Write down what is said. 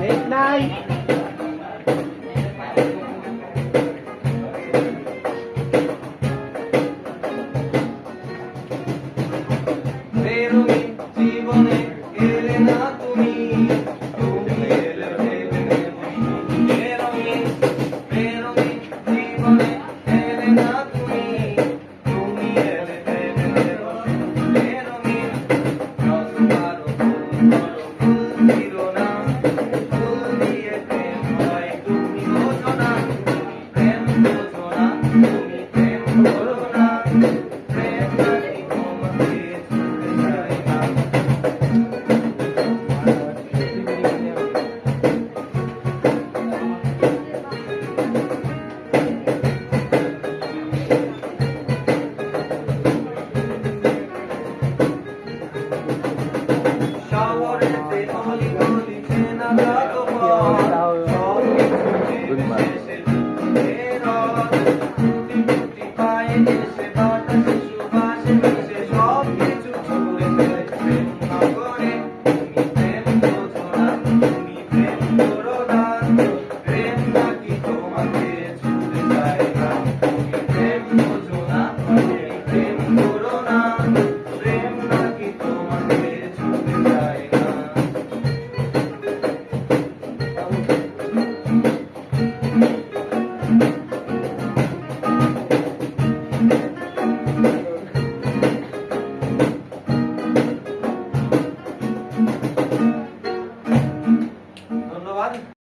Late night. বেরোনি জীবনে এলে না তুমি, তুমি এলে ভেবে বেরোনি, বেরোনি জীবনে এলে না তুমি, তুমি এলে ভেবে বেরোনি। রসমারো ফুল ছিল না, ফুল দিয়ে প্রেম হয় তুমি বোঝো না, প্রেম বোঝো না, তুমি প্রেম করো না, প্রেম নাকি তোমাকে ছুঁতে চায় না। শহরেতে অলি গলি চেনা জগৎ, সব কিছু শেষে দুঃখের রথ। টুটি টুটি পায়ে এসে বাতাসে সুবাসে মিশে সব কিছু ছুঁড়ে ফেলে প্রেম নগরে। তুমি প্রেম বোঝো না, তুমি প্রেম করো না, প্রেম নাকি তোমাকে ছুঁতে চায় না। তুমি প্রেম বোঝো না, তুমি প্রেম করো না, প্রেম নাকি তোমাকে ছুঁতে চায় না। ধন্যবাদ।